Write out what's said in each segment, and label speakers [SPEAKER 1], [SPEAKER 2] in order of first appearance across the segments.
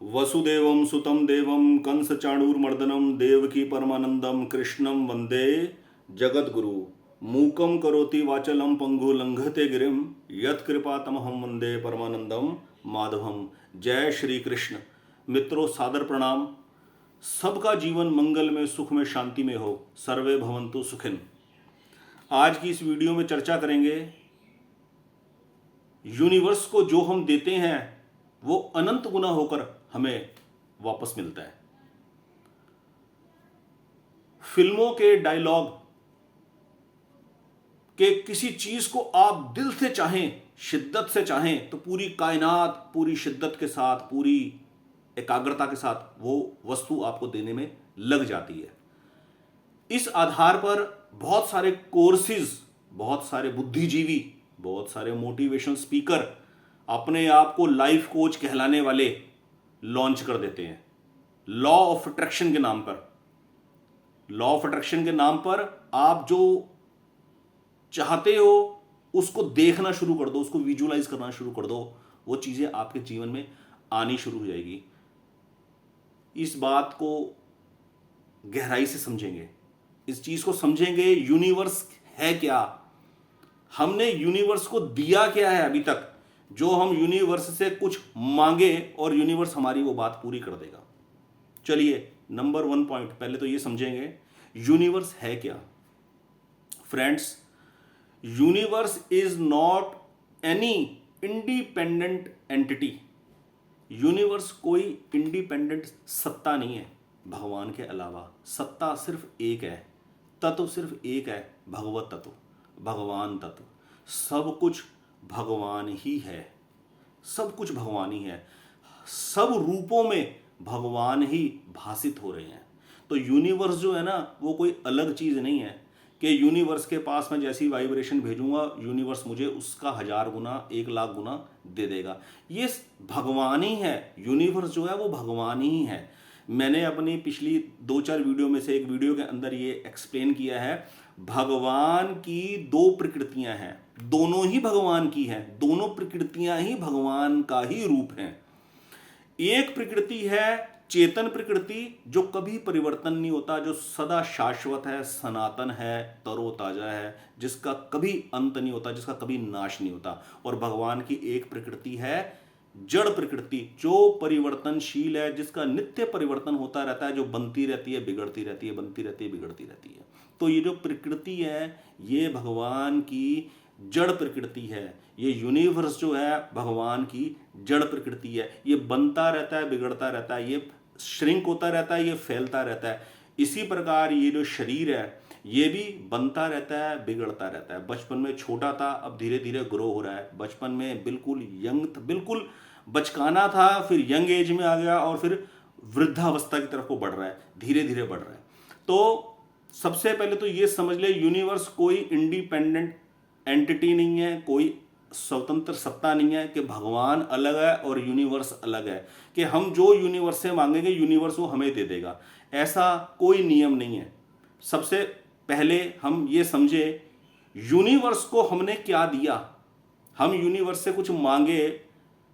[SPEAKER 1] वसुदेवं सुतं देवं कंसचाणूरमर्दनं देवकी परमानंदम कृष्णं वंदे जगद्गुरु। मूकं करोति वाचलं पंगु लंघते गिरिं यत्कृपातमहं वंदे परमानंदम माधवम। जय श्री कृष्ण। मित्रों, सादर प्रणाम। सबका जीवन मंगल में, सुख में, शांति में हो। सर्वे भवन्तु सुखिन। आज की इस वीडियो में चर्चा करेंगे, यूनिवर्स को जो हम देते हैं वो अनंत गुना होकर हमें वापस मिलता है। फिल्मों के डायलॉग के किसी चीज को आप दिल से चाहें, शिद्दत से चाहें, तो पूरी कायनात पूरी शिद्दत के साथ, पूरी एकाग्रता के साथ वो वस्तु आपको देने में लग जाती है। इस आधार पर बहुत सारे कोर्सेज, बहुत सारे बुद्धिजीवी, बहुत सारे मोटिवेशनल स्पीकर अपने आप को लाइफ कोच कहलाने वाले लॉन्च कर देते हैं। लॉ ऑफ अट्रैक्शन के नाम पर, लॉ ऑफ अट्रैक्शन के नाम पर आप जो चाहते हो उसको देखना शुरू कर दो, उसको विजुअलाइज करना शुरू कर दो, वो चीजें आपके जीवन में आनी शुरू हो जाएगी। इस बात को गहराई से समझेंगे, इस चीज को समझेंगे। यूनिवर्स है क्या, हमने यूनिवर्स को दिया क्या है अभी तक, जो हम यूनिवर्स से कुछ मांगे और यूनिवर्स हमारी वो बात पूरी कर देगा। चलिए, नंबर 1 पॉइंट पहले तो ये समझेंगे, यूनिवर्स है क्या। Friends, universe is not any independent entity. Universe कोई इंडिपेंडेंट सत्ता नहीं है भगवान के अलावा। सत्ता सिर्फ एक है, तत्व सिर्फ एक है, भगवत तत्व, भगवान तत्व। सब कुछ भगवान ही है, सब कुछ भगवान ही है, सब रूपों में भगवान ही भासित हो रहे हैं। तो यूनिवर्स जो है ना, वो कोई अलग चीज नहीं है कि यूनिवर्स के पास मैं जैसी वाइब्रेशन भेजूंगा यूनिवर्स मुझे उसका 1000 गुना, 1,00,000 गुना दे देगा। ये भगवान ही है। यूनिवर्स जो है वो भगवान ही है। मैंने अपनी पिछली 2-4 वीडियो में से एक वीडियो के अंदर ये एक्सप्लेन किया है, भगवान की 2 प्रकृतियां हैं, दोनों ही भगवान की हैं, दोनों प्रकृतियां ही भगवान का ही रूप हैं। एक प्रकृति है चेतन प्रकृति, जो कभी परिवर्तन नहीं होता, जो सदा शाश्वत है, सनातन है, तरोताजा है, जिसका कभी अंत नहीं होता, जिसका कभी नाश नहीं होता। और भगवान की एक प्रकृति है जड़ प्रकृति, जो परिवर्तनशील है, जिसका नित्य परिवर्तन होता रहता है, जो बनती रहती है, बिगड़ती रहती है, बनती रहती है, बिगड़ती रहती है। तो ये जो प्रकृति है, ये भगवान की जड़ प्रकृति है। ये यूनिवर्स जो है भगवान की जड़ प्रकृति है। ये बनता रहता है, बिगड़ता रहता है, ये श्रिंक होता रहता है, ये फैलता रहता है। इसी प्रकार ये जो शरीर है, ये भी बनता रहता है, बिगड़ता रहता है। बचपन में छोटा था, अब धीरे धीरे ग्रो हो रहा है। बचपन में बिल्कुल यंग, बिल्कुल बचकाना था, फिर यंग एज में आ गया, और फिर वृद्धावस्था की तरफ को बढ़ रहा है, धीरे धीरे बढ़ रहा है। तो सबसे पहले तो ये समझ ले, यूनिवर्स कोई इंडिपेंडेंट एंटिटी नहीं है, कोई स्वतंत्र सत्ता नहीं है कि भगवान अलग है और यूनिवर्स अलग है, कि हम जो यूनिवर्स से मांगेंगे यूनिवर्स वो हमें दे देगा। ऐसा कोई नियम नहीं है। सबसे पहले हम ये समझे, यूनिवर्स को हमने क्या दिया। हम यूनिवर्स से कुछ मांगे,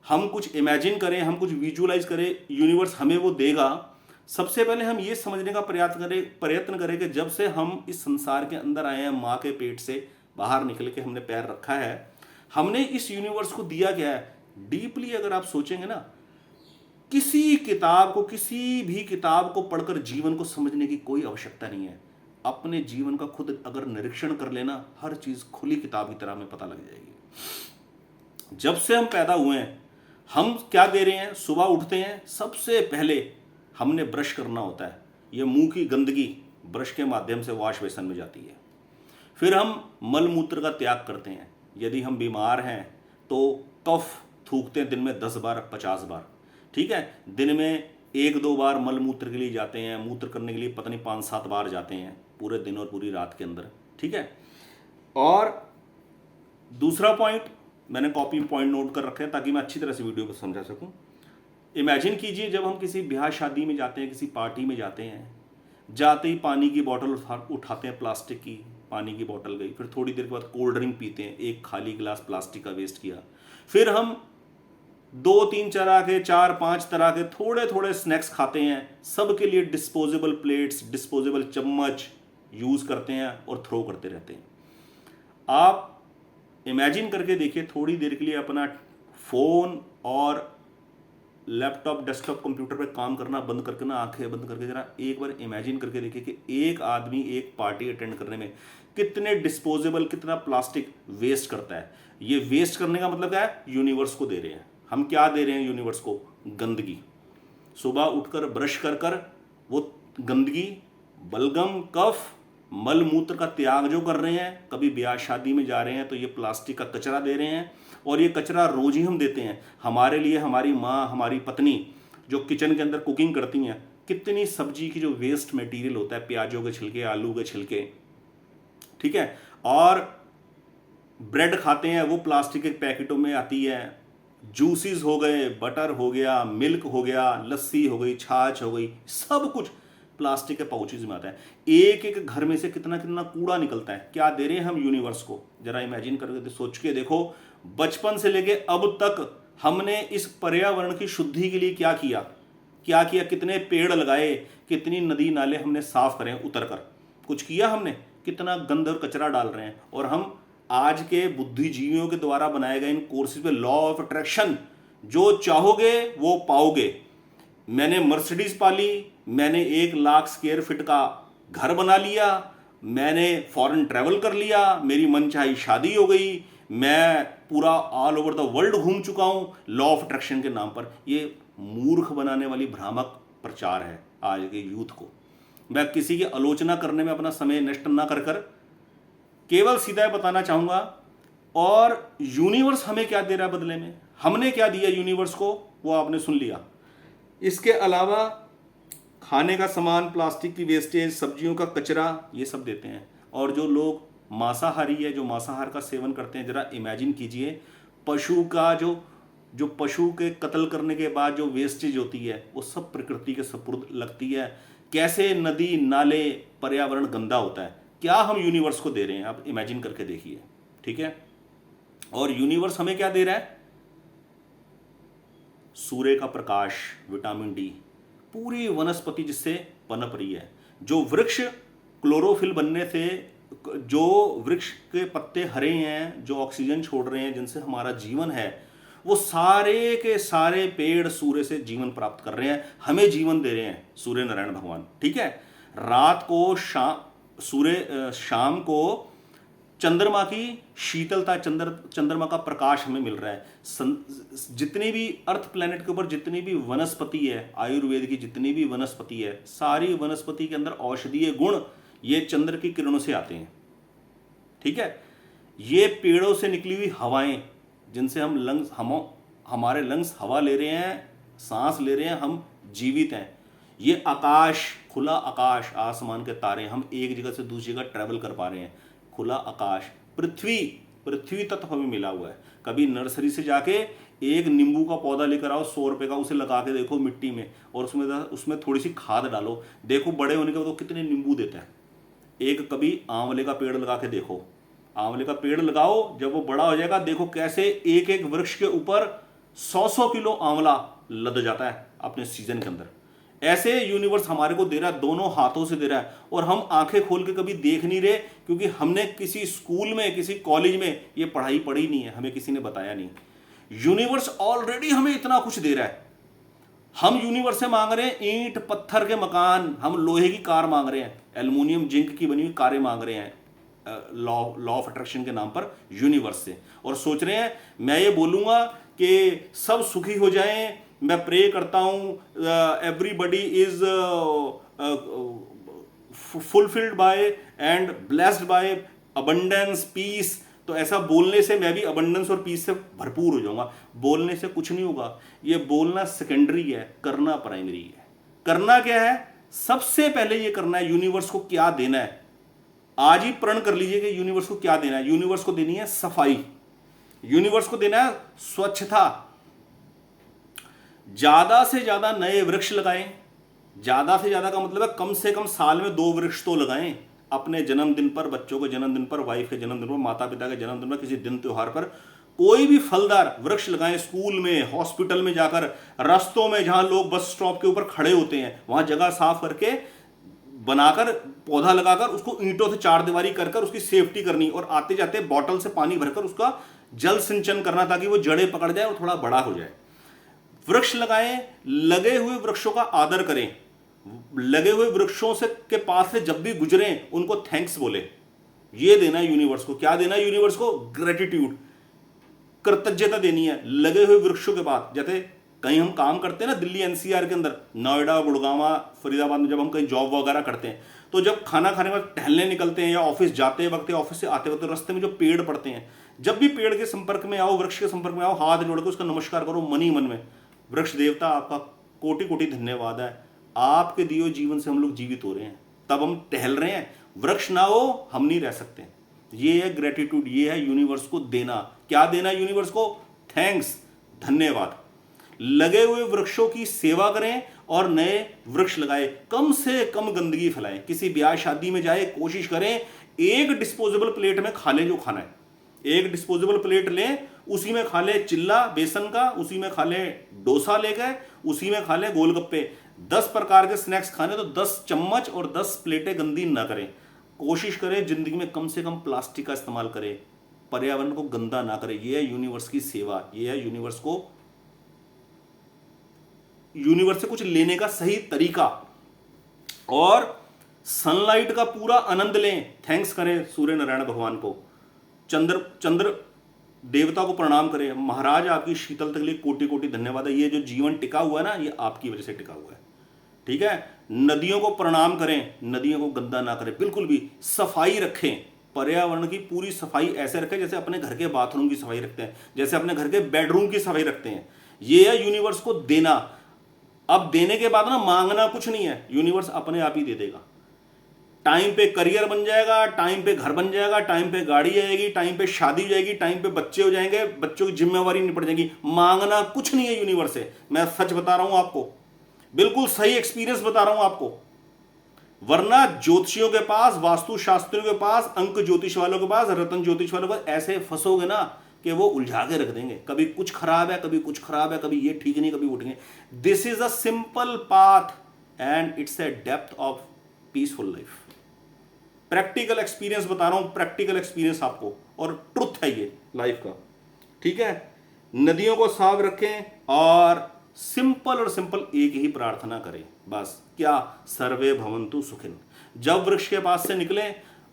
[SPEAKER 1] हम कुछ इमेजिन करें, हम कुछ विजुअलाइज करें, यूनिवर्स हमें वो देगा। सबसे पहले हम ये समझने का प्रयत्न करें कि जब से हम इस संसार के अंदर आए हैं, माँ के पेट से बाहर निकल के हमने पैर रखा है, हमने इस यूनिवर्स को दिया क्या है। डीपली अगर आप सोचेंगे ना, किसी किताब को, किसी भी किताब को पढ़कर जीवन को समझने की कोई आवश्यकता नहीं है। अपने जीवन का खुद अगर निरीक्षण कर लेना, हर चीज खुली किताब की तरह हमें पता लग जाएगी। जब से हम पैदा हुए हैं, हम क्या दे रहे हैं। सुबह उठते हैं, सबसे पहले हमने ब्रश करना होता है। ये मुंह की गंदगी ब्रश के माध्यम से वॉश बेसन में जाती है। फिर हम मल मूत्र का त्याग करते हैं। यदि हम बीमार हैं तो कफ थूकते हैं दिन में 10 बार, 50 बार, ठीक है। दिन में 1-2 बार मल मूत्र के लिए जाते हैं, मूत्र करने के लिए पता नहीं 5-7 बार जाते हैं पूरे दिन और पूरी रात के अंदर, ठीक है। और दूसरा पॉइंट, मैंने कॉपी पॉइंट नोट कर रखे हैं ताकि मैं अच्छी तरह से वीडियो को समझा सकूं। इमेजिन कीजिए, जब हम किसी ब्याह शादी में जाते हैं, किसी पार्टी में जाते हैं, जाते ही पानी की बोतल उठाते हैं, प्लास्टिक की पानी की बोतल गई। फिर थोड़ी देर के बाद कोल्ड ड्रिंक पीते हैं, एक खाली गिलास प्लास्टिक का वेस्ट किया। फिर हम 2-3 तरह के, 4-5 तरह के थोड़े थोड़े स्नैक्स खाते हैं, सबके लिए डिस्पोजेबल प्लेट्स, डिस्पोजेबल चम्मच यूज करते हैं और थ्रो करते रहते हैं। आप इमेजिन करके देखिए, थोड़ी देर के लिए अपना फोन और लैपटॉप, डेस्कटॉप, कंप्यूटर पे काम करना बंद करके ना, आंखें बंद करके जरा एक बार इमेजिन करके देखिए कि एक आदमी एक पार्टी अटेंड करने में कितने डिस्पोजेबल, कितना प्लास्टिक वेस्ट करता है। ये वेस्ट करने का मतलब क्या है? यूनिवर्स को दे रहे हैं। हम क्या दे रहे हैं यूनिवर्स को? गंदगी। सुबह उठकर ब्रश कर कर वो गंदगी, बलगम, कफ, मल मूत्र का त्याग जो कर रहे हैं, कभी ब्याह शादी में जा रहे हैं तो ये प्लास्टिक का कचरा दे रहे हैं, और ये कचरा रोज ही हम देते हैं। हमारे लिए हमारी माँ, हमारी पत्नी जो किचन के अंदर कुकिंग करती हैं, कितनी सब्जी की जो वेस्ट मटेरियल होता है, प्याजों के छिलके, आलू के छिलके, ठीक है, और ब्रेड खाते हैं वो प्लास्टिक के पैकेटों में आती है, जूसेस हो गए, बटर हो गया, मिल्क हो गया, लस्सी हो गई, छाछ हो गई, सब कुछ प्लास्टिक के पाउचेज में आता है। एक एक घर में से कितना कितना कूड़ा निकलता है। क्या दे रहे हैं हम यूनिवर्स को? जरा इमेजिन करके सोच के देखो, बचपन से लेके अब तक हमने इस पर्यावरण की शुद्धि के लिए क्या किया? कितने पेड़ लगाए, कितनी नदी नाले हमने साफ करें उतर कर? कुछ किया हमने? कितना गंद और कचरा डाल रहे हैं। और हम आज के बुद्धिजीवियों के द्वारा बनाए गए इन कोर्सेज पे लॉ ऑफ अट्रैक्शन, जो चाहोगे वो पाओगे। मैंने मर्सिडीज पाली, मैंने 1 लाख स्क्वायर फीट का घर बना लिया, मैंने फॉरेन ट्रैवल कर लिया, मेरी मनचाही शादी हो गई, मैं पूरा ऑल ओवर द वर्ल्ड घूम चुका हूं लॉ ऑफ अट्रैक्शन के नाम पर। ये मूर्ख बनाने वाली भ्रामक प्रचार है आज के यूथ को। मैं किसी की आलोचना करने में अपना समय नष्ट ना कर कर केवल सीधा बताना चाहूंगा, और यूनिवर्स हमें क्या दे रहा है बदले में, हमने क्या दिया यूनिवर्स को, वो आपने सुन लिया। इसके अलावा खाने का सामान, प्लास्टिक की वेस्टेज, सब्जियों का कचरा, ये सब देते हैं। और जो लोग मांसाहारी है, जो मांसाहार का सेवन करते हैं, जरा इमेजिन कीजिए, पशु का जो पशु के कत्ल करने के बाद जो वेस्टेज होती है वो सब प्रकृति के सुपुर्द लगती है। कैसे नदी नाले, पर्यावरण गंदा होता है। क्या हम यूनिवर्स को दे रहे हैं? आप इमेजिन करके देखिए, ठीक है। और यूनिवर्स हमें क्या दे रहा है? सूर्य का प्रकाश, विटामिन डी, पूरी वनस्पति जिससे पनप रही है, जो वृक्ष क्लोरोफिल बनने से, जो वृक्ष के पत्ते हरे हैं, जो ऑक्सीजन छोड़ रहे हैं, जिनसे हमारा जीवन है, वो सारे के सारे पेड़ सूर्य से जीवन प्राप्त कर रहे हैं, हमें जीवन दे रहे हैं सूर्य नारायण भगवान, ठीक है। रात को शाम को चंद्रमा की शीतलता, चंद्रमा का प्रकाश हमें मिल रहा है। जितनी भी अर्थ प्लेनेट के ऊपर जितनी भी वनस्पति है, आयुर्वेद की जितनी भी वनस्पति है, सारी वनस्पति के अंदर औषधीय गुण ये चंद्र की किरणों से आते हैं, ठीक है। ये पेड़ों से निकली हुई हवाएं, जिनसे हमारे लंग्स हवा ले रहे हैं, सांस ले रहे हैं, हम जीवित हैं। ये आकाश, खुला आकाश, आसमान के तारे, हम एक जगह से दूसरी जगह ट्रैवल कर पा रहे हैं। खुला आकाश, पृथ्वी तत्व हमें मिला हुआ है। कभी नर्सरी से जाके एक नींबू का पौधा लेकर आओ, 100 रुपए का, उसे लगा के देखो मिट्टी में, और उसमें थोड़ी सी खाद डालो, देखो बड़े होने के बाद वो कितने नींबू देता है। एक कभी आंवले का पेड़ लगा के देखो, आंवले का पेड़ लगाओ, जब वो बड़ा हो जाएगा, देखो कैसे एक एक वृक्ष के ऊपर 100-100 किलो आंवला लद जाता है अपने सीजन के अंदर। ऐसे यूनिवर्स हमारे को दे रहा है, दोनों हाथों से दे रहा है, और हम आंखें खोल के कभी देख नहीं रहे, क्योंकि हमने किसी स्कूल में, किसी कॉलेज में ये पढ़ाई पढ़ी नहीं है, हमें किसी ने बताया नहीं। यूनिवर्स ऑलरेडी हमें इतना कुछ दे रहा है। हम यूनिवर्स से मांग रहे हैं ईंट पत्थर के मकान, हम लोहे की कार मांग रहे हैं, एल्युमिनियम जिंक की बनी हुई कारें मांग रहे हैं लॉ ऑफ अट्रैक्शन के नाम पर यूनिवर्स से, और सोच रहे हैं मैं ये बोलूंगा कि सब सुखी हो जाएं, मैं प्रे करता हूं everybody is fulfilled by and blessed by abundance peace. तो ऐसा बोलने से मैं भी अबंडेंस और पीस से भरपूर हो जाऊंगा। बोलने से कुछ नहीं होगा, ये बोलना सेकेंडरी है, करना प्राइमरी है। करना क्या है? सबसे पहले ये करना है यूनिवर्स को क्या देना है। आज ही प्रण कर लीजिए कि यूनिवर्स को क्या देना है। यूनिवर्स को देनी है सफाई, यूनिवर्स को देना है स्वच्छता। ज्यादा से ज्यादा नए वृक्ष लगाएं। ज्यादा से ज्यादा का मतलब है कम से कम साल में 2 वृक्ष तो लगाएं। अपने जन्मदिन पर, बच्चों के जन्मदिन पर, वाइफ के जन्मदिन पर, माता पिता के जन्मदिन पर, किसी दिन त्योहार पर कोई भी फलदार वृक्ष लगाएं, स्कूल में, हॉस्पिटल में जाकर, रास्तों में जहां लोग बस स्टॉप के ऊपर खड़े होते हैं वहां जगह साफ करके बनाकर पौधा लगाकर उसको ईंटों से चार दीवारी कर उसकी सेफ्टी करनी और आते जाते बॉटल से पानी भरकर उसका जल सिंचन करना ताकि वो जड़ें पकड़ जाए और थोड़ा बड़ा हो जाए। वृक्ष लगाएं, लगे हुए वृक्षों का आदर करें, लगे हुए वृक्षों से के पास से जब भी गुजरें उनको थैंक्स बोले। ये देना है यूनिवर्स को। क्या देना है यूनिवर्स को? ग्रेटिट्यूड, कृतज्ञता देनी है लगे हुए वृक्षों के बाद। जैसे कहीं हम काम करते हैं ना, दिल्ली एनसीआर के अंदर, नोएडा, गुड़गांव, फरीदाबाद में जब हम कहीं जॉब वगैरह करते हैं तो जब खाना खाने के बाद टहलने निकलते हैं या ऑफिस जाते वक्त या ऑफिस से आते वक्त रास्ते में जो पेड़ पड़ते हैं, जब भी पेड़ के संपर्क में आओ, वृक्ष के संपर्क में आओ, हाथ जोड़ के उसका नमस्कार करो मन ही मन में। वृक्ष देवता आपका कोटि कोटि धन्यवाद है, आपके दिए जीवन से हम लोग जीवित हो रहे हैं, तब हम टहल रहे हैं। वृक्ष ना हो हम नहीं रह सकते। ये है ग्रेटिट्यूड, ये है यूनिवर्स को देना। क्या देना है यूनिवर्स को? थैंक्स, धन्यवाद। लगे हुए वृक्षों की सेवा करें और नए वृक्ष लगाएं। कम से कम गंदगी फैलाएं। किसी ब्याह शादी में जाए, कोशिश करें एक डिस्पोजेबल प्लेट में खा लें जो खाना है। एक डिस्पोजेबल प्लेट लें, उसी में खा लें चिल्ला बेसन का, उसी में खा लें डोसा ले गए, उसी में खा लें गोलगप्पे। 10 प्रकार के स्नैक्स खाने तो 10 चम्मच और 10 प्लेटें गंदी ना करें। कोशिश करें जिंदगी में कम से कम प्लास्टिक का इस्तेमाल करें, पर्यावरण को गंदा ना करें। यह है यूनिवर्स की सेवा, यह है यूनिवर्स से कुछ लेने का सही तरीका। और सनलाइट का पूरा आनंद लें, थैंक्स करें सूर्य नारायण भगवान को, चंद्र देवता को प्रणाम करें। महाराज आपकी शीतलता के लिए कोटि कोटि धन्यवाद है। ये जो जीवन टिका हुआ है ना, ये आपकी वजह से टिका हुआ है। ठीक है। नदियों को प्रणाम करें, नदियों को गंदा ना करें बिल्कुल भी। सफाई रखें, पर्यावरण की पूरी सफाई ऐसे रखें जैसे अपने घर के बाथरूम की सफाई रखते हैं, जैसे अपने घर के बेडरूम की सफाई रखते हैं। ये है यूनिवर्स को देना। अब देने के बाद ना मांगना कुछ नहीं है, यूनिवर्स अपने आप ही दे देगा। टाइम पे करियर बन जाएगा, टाइम पे घर बन जाएगा, टाइम पे गाड़ी आएगी, टाइम पे शादी हो जाएगी, टाइम पे बच्चे हो जाएंगे, बच्चों की जिम्मेवारी निपट जाएगी। मांगना कुछ नहीं है यूनिवर्स से। मैं सच बता रहा हूं आपको, बिल्कुल सही एक्सपीरियंस बता रहा हूं आपको। वरना ज्योतिषियों के पास, वास्तु शास्त्रियों के पास, अंक ज्योतिष वालों के पास, रतन ज्योतिष वालों के पास ऐसे फंसोगे ना कि वो उलझा के रख देंगे। कभी कुछ खराब है, कभी कुछ खराब है, कभी ये ठीक नहीं, कभी वो ठीक नहीं। This is a simple path and it's a depth of peaceful life. Practical experience बता रहा हूं, प्रैक्टिकल एक्सपीरियंस आपको, और ट्रुथ है ये लाइफ का। ठीक है। नदियों को साफ रखें और सिंपल और सिंपल एक ही प्रार्थना करें बस। क्या? सर्वे भवन्तु सुखिन। जब वृक्ष के पास से निकले,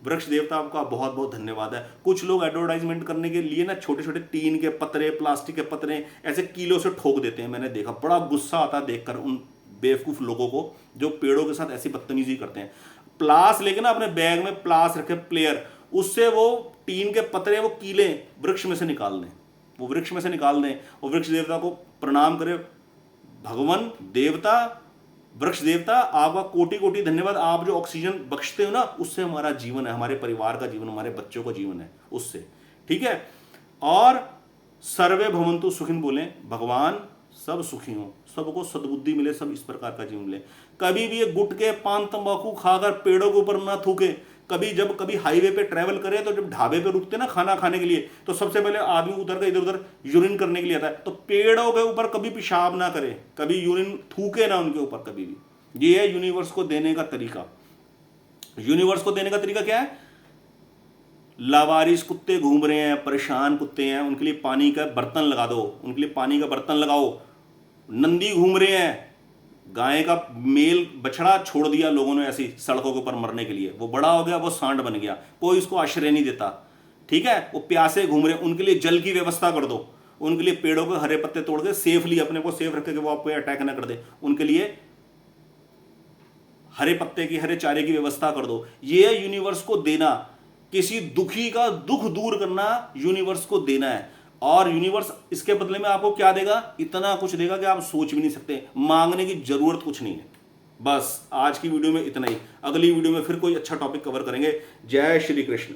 [SPEAKER 1] वृक्ष देवता आपका बहुत बहुत धन्यवाद है। कुछ लोग एडवर्टाइजमेंट करने के लिए ना छोटे छोटे टीन के पतरे, प्लास्टिक के पतरे ऐसे कीलों से ठोक देते हैं। मैंने देखा, बड़ा गुस्सा आता है देखकर उन बेवकूफ लोगों को जो पेड़ों के साथ ऐसी बदतमीजी करते हैं। प्लास लेके ना अपने बैग में प्लास रखे, प्लेयर, उससे वो टीन के पतरे, वो कीले वृक्ष में से निकाल दें, वो वृक्ष में से निकाल दें और वृक्ष देवता को प्रणाम करें। भगवान देवता, वृक्ष देवता, आपका कोटि कोटि धन्यवाद। आप जो ऑक्सीजन बख्शते हो ना, उससे हमारा जीवन है, हमारे परिवार का जीवन, हमारे बच्चों का जीवन है उससे। ठीक है। और सर्वे भवन्तु सुखिन बोलें, भगवान सब सुखी हो, सबको सद्बुद्धि मिले, सब इस प्रकार का जीवन मिले। कभी भी ये गुटके, पान, तंबाकू खाकर पेड़ों के ऊपर ना थूके। कभी हाईवे पे ट्रैवल करे तो जब ढाबे पे रुकते ना खाना खाने के लिए, तो सबसे पहले आदमी उतर कर इधर उधर यूरिन करने के लिए आता है। तो पेड़ों के ऊपर कभी पेशाब ना करे, कभी यूरिन थूके ना उनके ऊपर कभी भी। ये है यूनिवर्स को देने का तरीका। यूनिवर्स को देने का तरीका क्या है? लावारिस कुत्ते घूम रहे हैं, परेशान कुत्ते हैं, उनके लिए पानी का बर्तन लगा दो, उनके लिए पानी का बर्तन लगाओ। नंदी घूम रहे हैं, गाय का मेल बछड़ा छोड़ दिया लोगों ने ऐसी सड़कों के ऊपर मरने के लिए, वो बड़ा हो गया, वो सांड बन गया, कोई उसको आश्रय नहीं देता। ठीक है। वो प्यासे घूम रहे, उनके लिए जल की व्यवस्था कर दो, उनके लिए पेड़ों के हरे पत्ते तोड़ के सेफली अपने को सेफ रखे कि वो आपको अटैक ना कर दे, उनके लिए हरे पत्ते की, हरे चारे की व्यवस्था कर दो। ये है यूनिवर्स को देना। किसी दुखी का दुख दूर करना यूनिवर्स को देना है। और यूनिवर्स इसके बदले में आपको क्या देगा? इतना कुछ देगा कि आप सोच भी नहीं सकते। मांगने की जरूरत कुछ नहीं है। बस आज की वीडियो में इतना ही। अगली वीडियो में फिर कोई अच्छा टॉपिक कवर करेंगे। जय श्री कृष्ण।